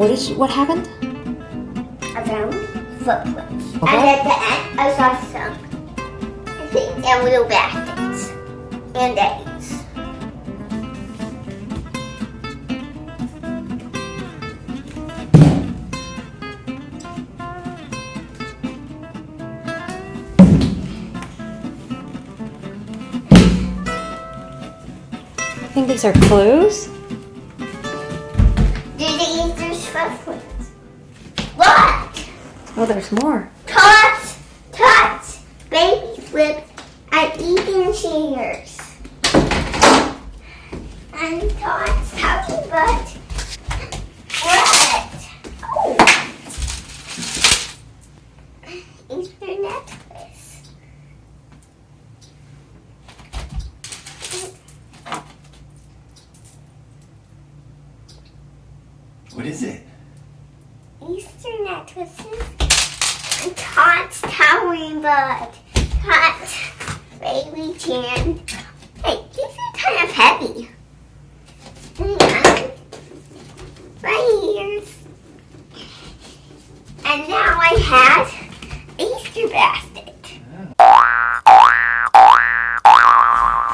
What happened? I found footprints. Okay. And at the end, I saw some things and little baskets and eggs. I think these are clues. There's footprints. What? Oh, there's more. Tots, baby flips, and eating chairs. And Tots talking about what? Oh. Easter necklace. What is it? Easter necklaces. And Tots towering about Tots baby chin. Hey, these are kind of heavy. And right here. And now I have Easter basket.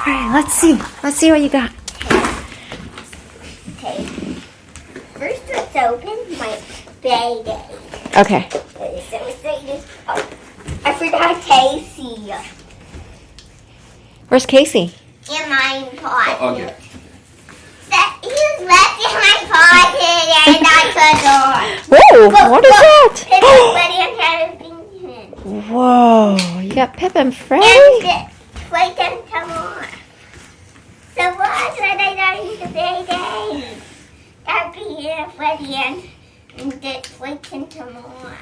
All right, let's see. Let's see what you got. Okay. First, let's open my baby. Okay. So excited. Oh, I forgot Casey Where's Casey? in my pocket. Oh, okay. He was left in my pocket and I couldn't. Whoa! What is Pip and Freddy and had a big Whoa! You got Pip and Freddy. and wait them come on. So what when I got into the baby? I'd be here, Freddy, and get wait into more.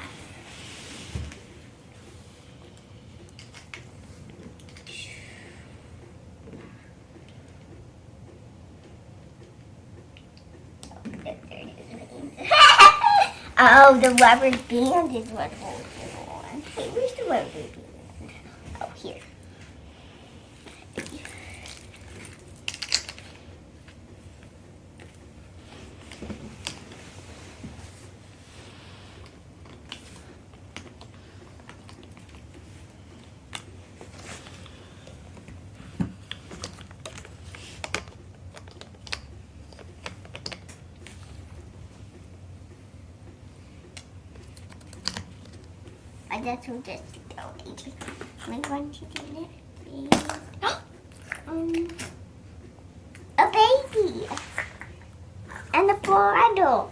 Oh, the rubber band is what holds it on. Hey, where's the rubber band? Oh, here. I just will just go easy. We want to do it. A baby and a bottle.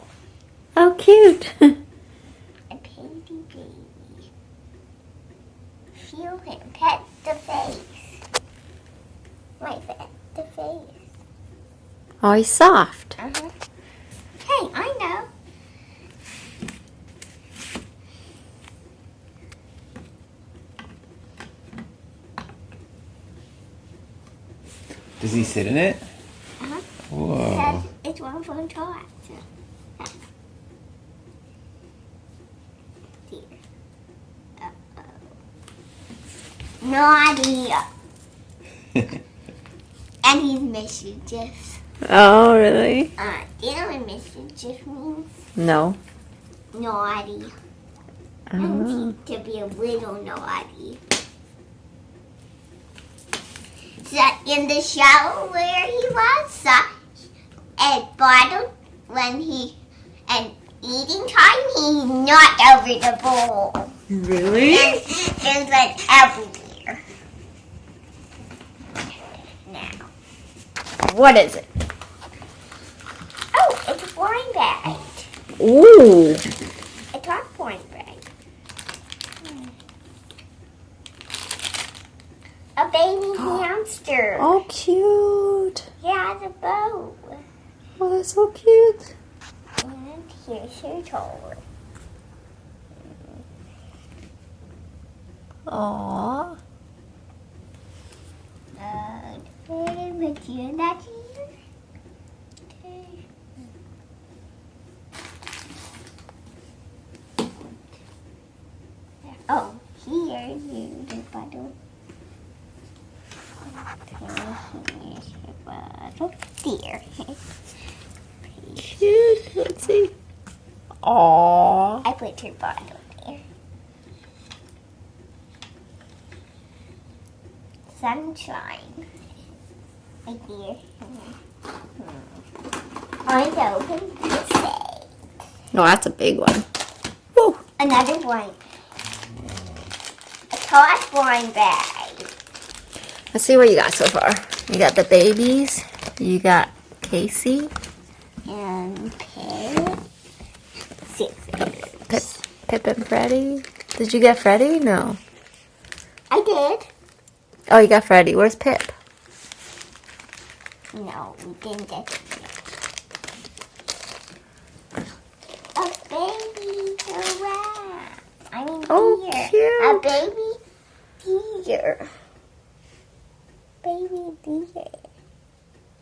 Oh, cute. A baby baby. Feel him. Pet the face. My pet the face. Oh, he's soft. Uh-huh. Hey, I know. Does he sit in it? Uh-huh. Whoa. It's one for Tots. Here. Uh-oh. Naughty. And he's mischievous. Oh, really? Do you know what mischievous means? No. Naughty. Oh. And to be a little naughty. So in the shower where he was, a bottle when he and eating time he knocked over the bowl. Really? And it went everywhere. Now. What is it? Oh, it's a wine bag. Ooh. It's our wine bag. A baby hamster. Oh, cute. Yeah, the bow. Oh, that's so cute. And here's your toy. Aww. But you're not here. Oh, here you the bottle. Here's the bottle. There. Cute. Let's see. Aww. I put your bottle there. Sunshine. Right here. I'm open this side. No, that's a big one. Woo. Another one. A T.O.T.S wine bag. Let's see what you got so far. You got the babies. You got Casey. And Pip. Scissors. Pip and Freddie. Did you get Freddie? No. I did. Oh, you got Freddie. Where's Pip? No, we didn't get it. A baby giraffe. I mean Oh, deer. cute. A baby deer. Baby deer.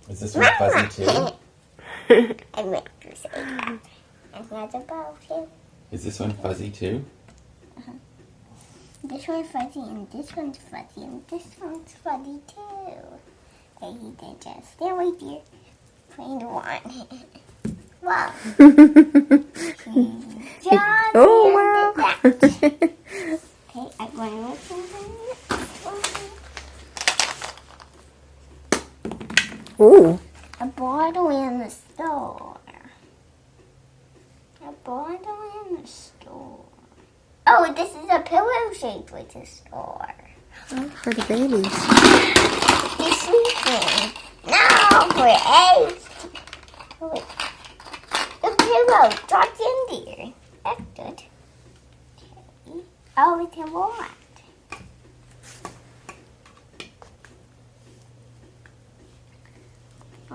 Is this one fuzzy too? I meant to say that. And that's about it. Is this one fuzzy too? This one's fuzzy, and this one's fuzzy, and this one's fuzzy too. Okay, he did just stay right there. Find one. Wow. John, Oh, wow. okay, I'm going to look Ooh. a bottle in the store. A bottle in the store. Oh, this is a pillow shaped with the store. For the babies. He's sleeping. No, for eggs. Wait. The pillow dropped in there. That's good. Okay. Oh, it's a what?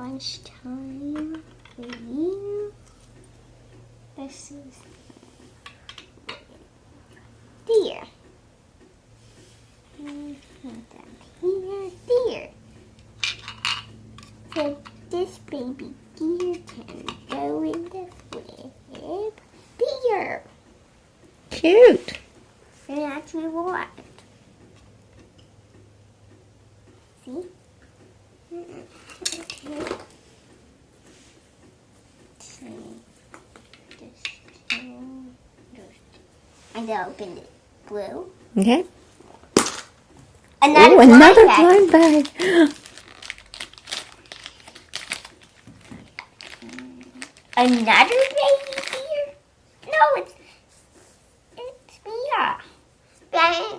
Lunchtime for you. This is deer. Here, deer. So this baby deer can go in the crib. Deer. Cute. And that's what? See? Okay. See. And I opened it. Blue. Okay. Another Ooh, another blind blind bag. Another baby deer? No, it's Mia. Bang.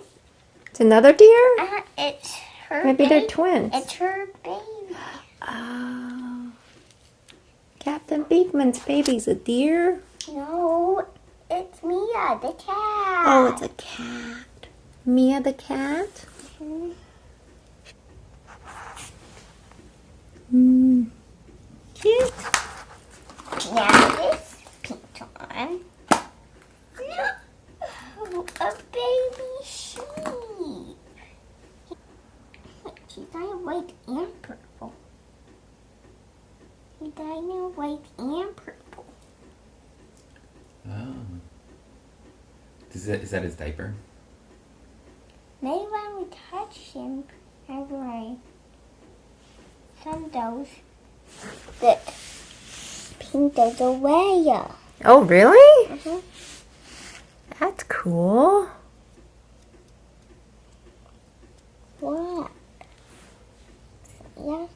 It's another deer? It's her. Maybe baby. they're twins. It's her baby. Oh. Captain Beekman's baby's a deer? No, it's Mia, the cat. Oh, it's a cat. Mia the cat? Cute. Now this pink one. No, a baby sheep. She's either white and purple. She's either white and purple. Oh. Is that his diaper? Maybe when we touch him, every some those that pink goes away. Oh, really? Mhm. That's cool. What? Yeah.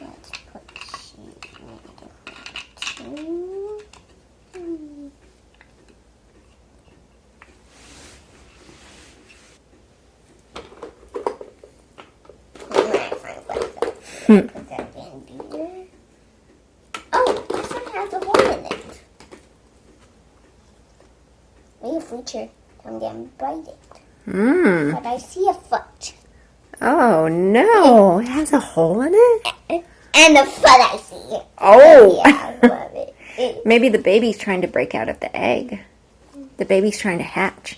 Let's put two. Put that in here. Oh, this one has a hole in it. Maybe if we turn down bite it. But I see a foot. Oh, no. It has a hole in it? And the foot I see. Oh. Yeah, I love it. Maybe the baby's trying to break out of the egg. The baby's trying to hatch.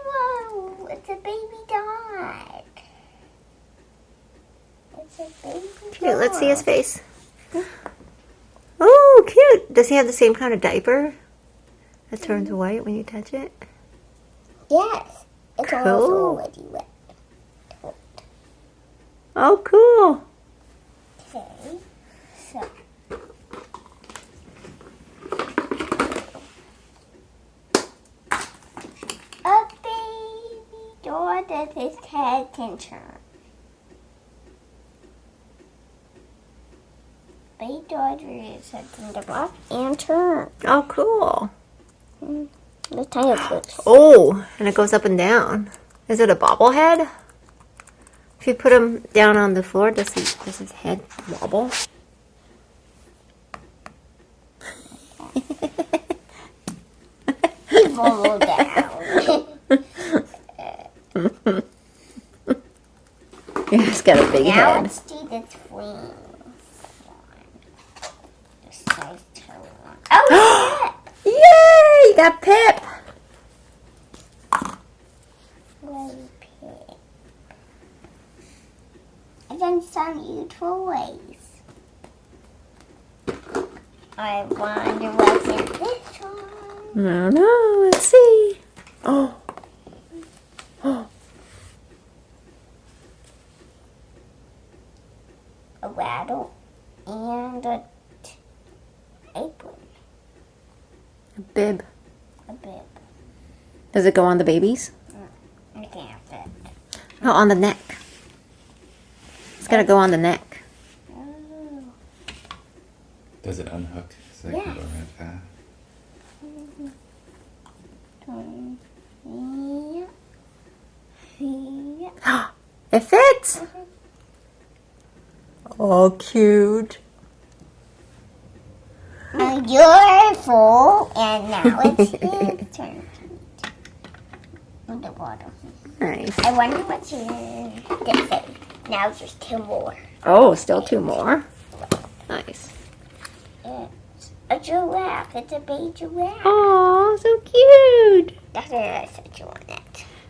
Whoa, it's a baby dog. It's a baby dog. Cute. Let's see his face. Oh, cute. Does he have the same kind of diaper that turns white when you touch it? Yes. It's also Cool. already wet. Oh, cool. head can turn. My daughter is head can walk and turn. Oh, cool. The tire push. Oh, and it goes up and down. Is it a bobblehead? If you put him down on the floor, does his head wobble? Fall down. Yeah, he's got a big Now head. let's do the twin. This size turn. Oh, shit! Yay! You got Pip! Very pig. I've done some useful ways. I wonder what's in this one. I don't know. Let's see. Oh. Oh. A rattle and a apron. A bib. A bib. Does it go on the babies? I can't fit. No, on the neck. It's got to go on the neck. Oh. Does it unhook so it can go right fast? Yeah. It fits. Oh, cute. You're full, and now it's his turn. On the bottom. Nice. I wonder what's in this thing. Now there's 2 more. Oh, still 2 more. Nice. It's a giraffe. It's a baby giraffe. Oh, so cute. That's what I said you wanted.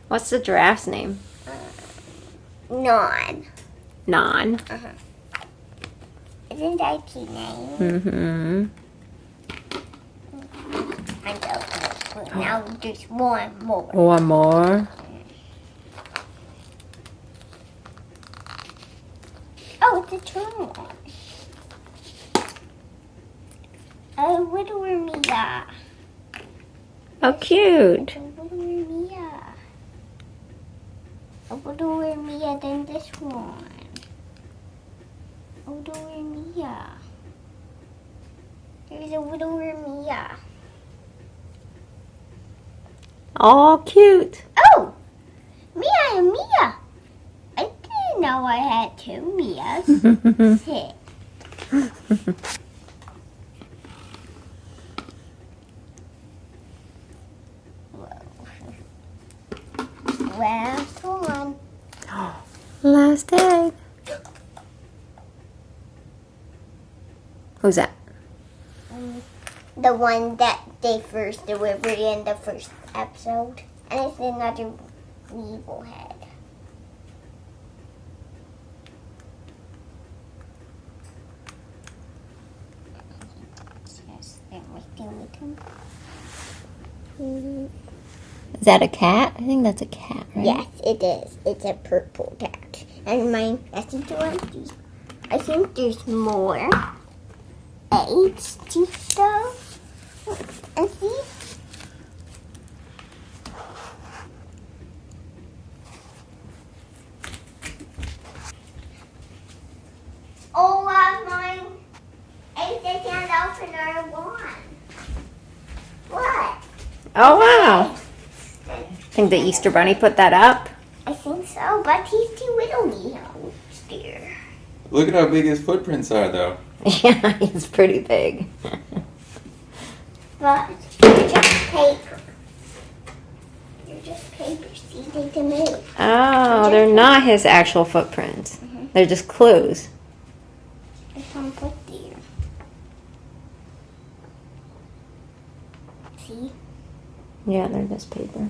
What's the giraffe's name? Non. Non. Isn't that a cute name? Mm-hmm. I don't know. Now there's 1 more. One more. Oh, it's a turtle. Oh, little Mia. Oh, cute. A little Mia. A little Mia than this one. A little Mia. There's a little Mia. Oh, cute. Oh! Mia and Mia. I didn't know I had 2 Mias. Sit. Last one. Last egg. Who's that? The one that they first delivered in the first episode. And it's another evil head. Yes, everything with him. Is that a cat? I think that's a cat, right? Yes, it is. It's a purple cat. And mine, I think there's more eggs to show. And see? All of mine eggs I can't open are one. What? Oh, wow. Think the Easter Bunny put that up? I think so, but he's too little now. Dear. Look at how big his footprints are, though. Yeah, he's pretty big. But you're just paper. You're just paper. See, they can move. Oh, they're not his actual footprints. They're just clues. There's some put there. See? Yeah, they're just paper.